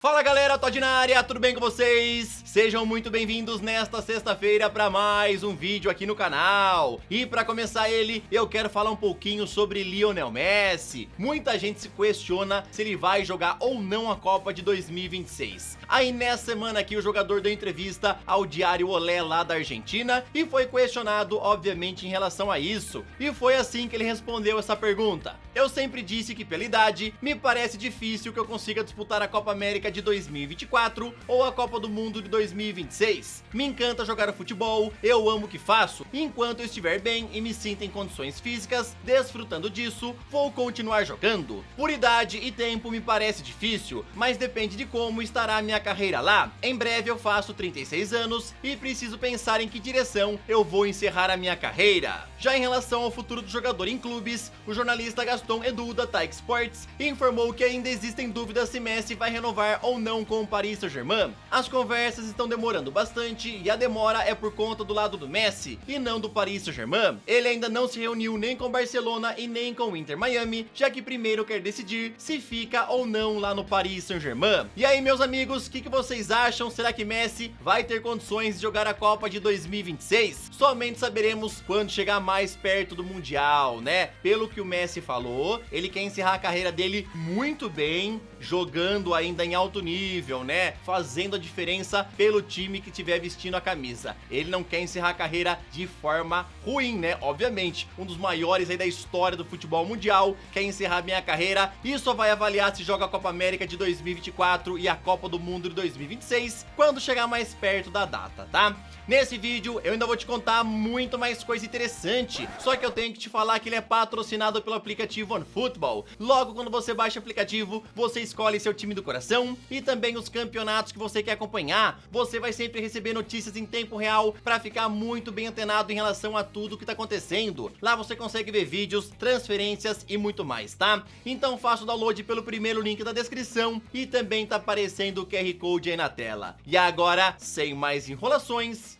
Fala galera, Todd na área, tudo bem com vocês? Sejam muito bem-vindos nesta sexta-feira para mais um vídeo aqui no canal. E para começar eu quero falar um pouquinho sobre Lionel Messi. Muita gente se questiona se ele vai jogar ou não a Copa de 2026. Aí nessa semana aqui o jogador deu entrevista ao Diário Olé lá da Argentina e foi questionado, obviamente, em relação a isso. E foi assim que ele respondeu essa pergunta. Eu sempre disse que pela idade, me parece difícil que eu consiga disputar a Copa América de 2024 ou a Copa do Mundo de 2026. Me encanta jogar futebol, eu amo o que faço. Enquanto eu estiver bem e me sinto em condições físicas, desfrutando disso, vou continuar jogando. Por idade e tempo me parece difícil, mas depende de como estará a minha carreira lá. Em breve eu faço 36 anos e preciso pensar em que direção eu vou encerrar a minha carreira. Já em relação ao futuro do jogador em clubes, o jornalista Gaston Edu da Taik Sports informou que ainda existem dúvidas se Messi vai renovar ou não com o Paris Saint-Germain. As conversas estão demorando bastante e a demora é por conta do lado do Messi e não do Paris Saint-Germain. Ele ainda não se reuniu nem com Barcelona e nem com o Inter Miami, já que primeiro quer decidir se fica ou não lá no Paris Saint-Germain. E aí, meus amigos, o que vocês acham? Será que Messi vai ter condições de jogar a Copa de 2026? Somente saberemos quando chegar mais perto do Mundial, né? Pelo que o Messi falou, ele quer encerrar a carreira dele muito bem, jogando ainda em alto nível, né? Fazendo a diferença pelo time que tiver vestindo a camisa. Ele não quer encerrar a carreira de forma ruim, né? Obviamente, um dos maiores aí da história do futebol mundial quer encerrar minha carreira e só vai avaliar se joga a Copa América de 2024 e a Copa do Mundo de 2026 quando chegar mais perto da data, tá? Nesse vídeo eu ainda vou te contar muito mais coisa interessante, só que eu tenho que te falar que ele é patrocinado pelo aplicativo OneFootball. Logo, quando você baixa o aplicativo, você escolhe seu time do coração e também os campeonatos que você quer acompanhar. Você vai sempre receber notícias em tempo real para ficar muito bem antenado em relação a tudo que tá acontecendo. Lá você consegue ver vídeos, transferências e muito mais, tá? Então faça o download pelo primeiro link da descrição e também tá aparecendo o QR Code aí na tela. E agora, sem mais enrolações,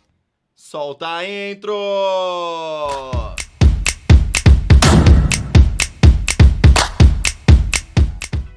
solta a intro!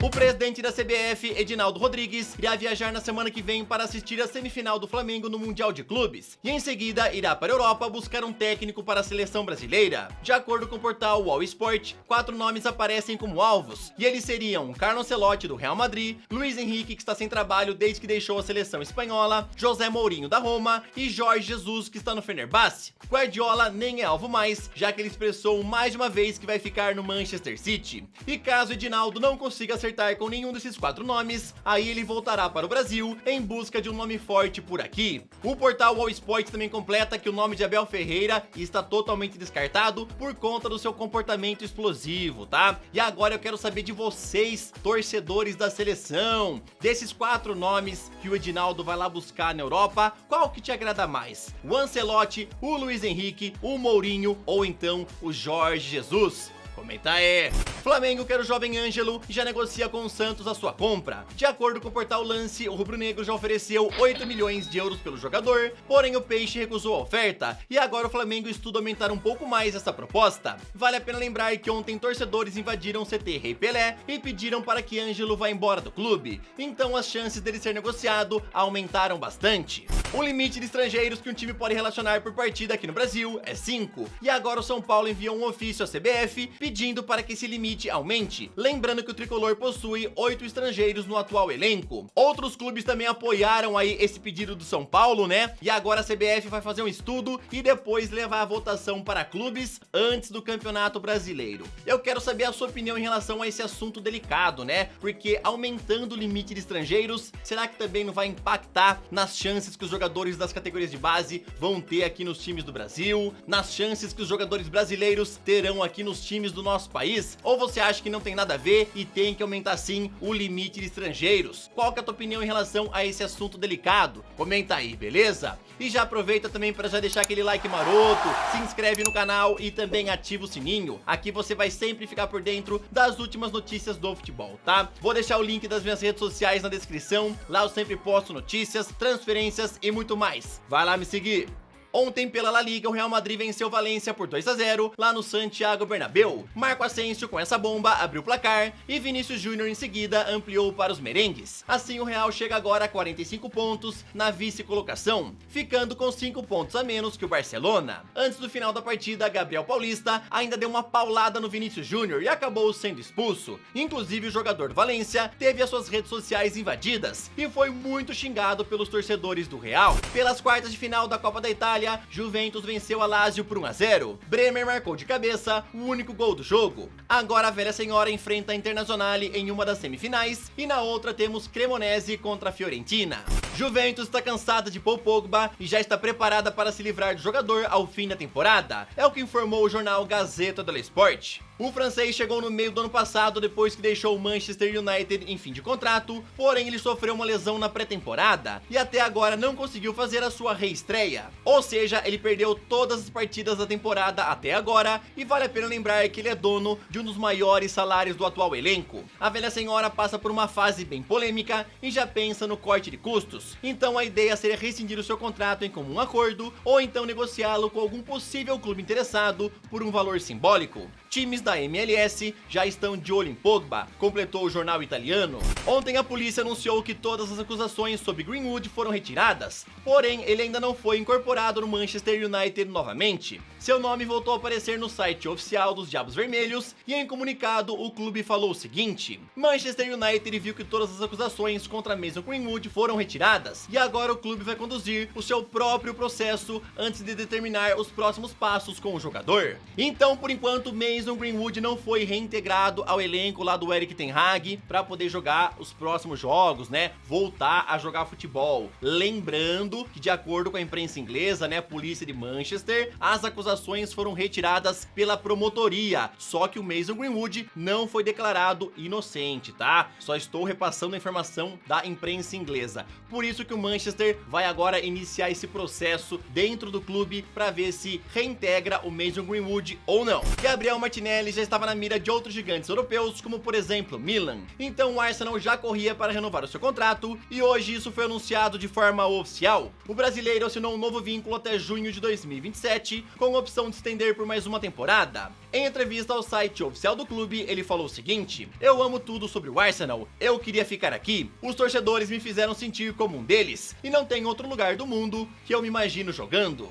O presidente da CBF, Edinaldo Rodrigues, irá viajar na semana que vem para assistir a semifinal do Flamengo no Mundial de Clubes e em seguida irá para a Europa buscar um técnico para a seleção brasileira. De acordo com o portal All Sport, 4 nomes aparecem como alvos e eles seriam Carlo Ancelotti do Real Madrid, Luiz Henrique, que está sem trabalho desde que deixou a seleção espanhola, José Mourinho da Roma e Jorge Jesus, que está no Fenerbahçe. Guardiola nem é alvo mais, já que ele expressou mais de uma vez que vai ficar no Manchester City. E caso Edinaldo não consiga acertar com nenhum desses 4 nomes, aí ele voltará para o Brasil em busca de um nome forte por aqui. O portal All Sport também completa que o nome de Abel Ferreira está totalmente descartado por conta do seu comportamento explosivo, tá? E agora eu quero saber de vocês, torcedores da seleção, desses 4 nomes que o Edinaldo vai lá buscar na Europa, qual que te agrada mais? O Ancelotti, o Luiz Henrique, o Mourinho ou então o Jorge Jesus? Comenta aí. Flamengo quer o jovem Ângelo e já negocia com o Santos a sua compra. De acordo com o portal Lance, o rubro-negro já ofereceu 8 milhões de euros pelo jogador, porém o Peixe recusou a oferta e agora o Flamengo estuda aumentar um pouco mais essa proposta. Vale a pena lembrar que ontem torcedores invadiram o CT Rei Pelé e pediram para que Ângelo vá embora do clube, então as chances dele ser negociado aumentaram bastante. O limite de estrangeiros que um time pode relacionar por partida aqui no Brasil é 5, e agora o São Paulo enviou um ofício à CBF pedindo para que esse limite aumente, lembrando que o tricolor possui 8 estrangeiros no atual elenco. Outros clubes também apoiaram aí esse pedido do São Paulo, né? E agora a CBF vai fazer um estudo e depois levar a votação para clubes antes do Campeonato Brasileiro. Eu quero saber a sua opinião em relação a esse assunto delicado, né? Porque aumentando o limite de estrangeiros, será que também não vai impactar nas chances que os jogadores das categorias de base vão ter aqui nos times do Brasil, nas chances que os jogadores brasileiros terão aqui nos times do nosso país? Ou você acha que não tem nada a ver e tem que aumentar sim o limite de estrangeiros? Qual que é a tua opinião em relação a esse assunto delicado? Comenta aí, beleza? E já aproveita também para já deixar aquele like maroto, se inscreve no canal e também ativa o sininho. Aqui você vai sempre ficar por dentro das últimas notícias do futebol, tá? Vou deixar o link das minhas redes sociais na descrição. Lá eu sempre posto notícias, transferências e muito mais. Vai lá me seguir! Ontem, pela La Liga, o Real Madrid venceu o Valência por 2-0 lá no Santiago Bernabéu. Marco Asensio, com essa bomba, abriu o placar e Vinícius Júnior em seguida ampliou para os merengues. Assim, o Real chega agora a 45 pontos na vice-colocação, ficando com 5 pontos a menos que o Barcelona. Antes do final da partida, Gabriel Paulista ainda deu uma paulada no Vinícius Júnior e acabou sendo expulso. Inclusive, o jogador do Valência teve as suas redes sociais invadidas e foi muito xingado pelos torcedores do Real. Pelas quartas de final da Copa da Itália, Juventus venceu a Lazio por 1-0. Bremer marcou de cabeça o único gol do jogo. Agora a velha senhora enfrenta a Internazionale em uma das semifinais e na outra temos Cremonese contra a Fiorentina. Juventus está cansada de Paul Pogba e já está preparada para se livrar do jogador ao fim da temporada, é o que informou o jornal Gazeta dello Sport. O francês chegou no meio do ano passado depois que deixou o Manchester United em fim de contrato, porém ele sofreu uma lesão na pré-temporada e até agora não conseguiu fazer a sua reestreia. Ou seja, ele perdeu todas as partidas da temporada até agora e vale a pena lembrar que ele é dono de um dos maiores salários do atual elenco. A velha senhora passa por uma fase bem polêmica e já pensa no corte de custos, então a ideia seria rescindir o seu contrato em comum acordo ou então negociá-lo com algum possível clube interessado por um valor simbólico. Times da MLS já estão de olho em Pogba, completou o jornal italiano. Ontem a polícia anunciou que todas as acusações sobre Greenwood foram retiradas, porém ele ainda não foi incorporado no Manchester United novamente. Seu nome voltou a aparecer no site oficial dos Diabos Vermelhos e em comunicado o clube falou o seguinte: Manchester United viu que todas as acusações contra Mason Greenwood foram retiradas e agora o clube vai conduzir o seu próprio processo antes de determinar os próximos passos com o jogador. Então, por enquanto, Mason Greenwood não foi reintegrado ao elenco lá do Erik ten Hag para poder jogar os próximos jogos, né? Voltar a jogar futebol. Lembrando que, de acordo com a imprensa inglesa, né, a polícia de Manchester, as acusações foram retiradas pela promotoria, só que o Mason Greenwood não foi declarado inocente, tá? Só estou repassando a informação da imprensa inglesa. Por isso que o Manchester vai agora iniciar esse processo dentro do clube para ver se reintegra o Mason Greenwood ou não. Gabriel Martinelli já estava na mira de outros gigantes europeus, como por exemplo Milan. Então o Arsenal já corria para renovar o seu contrato e hoje isso foi anunciado de forma oficial. O brasileiro assinou um novo vínculo até junho de 2027, com a opção de estender por mais uma temporada. Em entrevista ao site oficial do clube, ele falou o seguinte: eu amo tudo sobre o Arsenal, eu queria ficar aqui, os torcedores me fizeram sentir como um deles, e não tem outro lugar do mundo que eu me imagino jogando.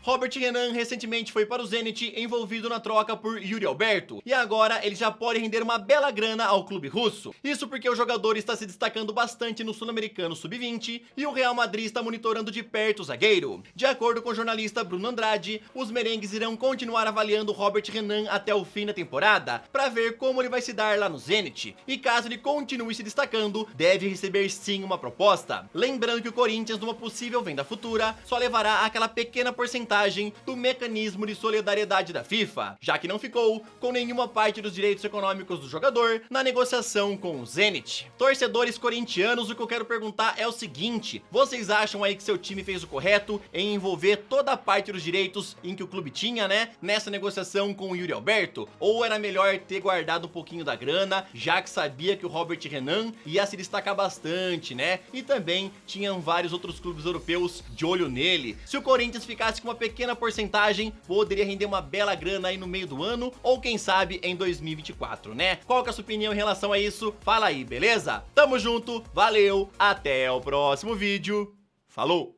Robert Renan recentemente foi para o Zenit envolvido na troca por Yuri Alberto e agora ele já pode render uma bela grana ao clube russo. Isso porque o jogador está se destacando bastante no Sul-Americano Sub-20 e o Real Madrid está monitorando de perto o zagueiro. De acordo com o jornalista Bruno Andrade, os merengues irão continuar avaliando Robert Renan até o fim da temporada para ver como ele vai se dar lá no Zenit e caso ele continue se destacando, deve receber sim uma proposta. Lembrando que o Corinthians, numa possível venda futura, só levará aquela pequena porcentagem do mecanismo de solidariedade da FIFA, já que não ficou com nenhuma parte dos direitos econômicos do jogador na negociação com o Zenit. Torcedores corintianos, o que eu quero perguntar é o seguinte: vocês acham aí que seu time fez o correto em envolver toda a parte dos direitos em que o clube tinha, né, nessa negociação com o Yuri Alberto? Ou era melhor ter guardado um pouquinho da grana, já que sabia que o Robert Renan ia se destacar bastante, né? E também tinham vários outros clubes europeus de olho nele. Se o Corinthians ficasse com uma pequena porcentagem, poderia render uma bela grana aí no meio do ano, ou quem sabe em 2024, né? Qual que é a sua opinião em relação a isso? Fala aí, beleza? Tamo junto, valeu, até o próximo vídeo, falou!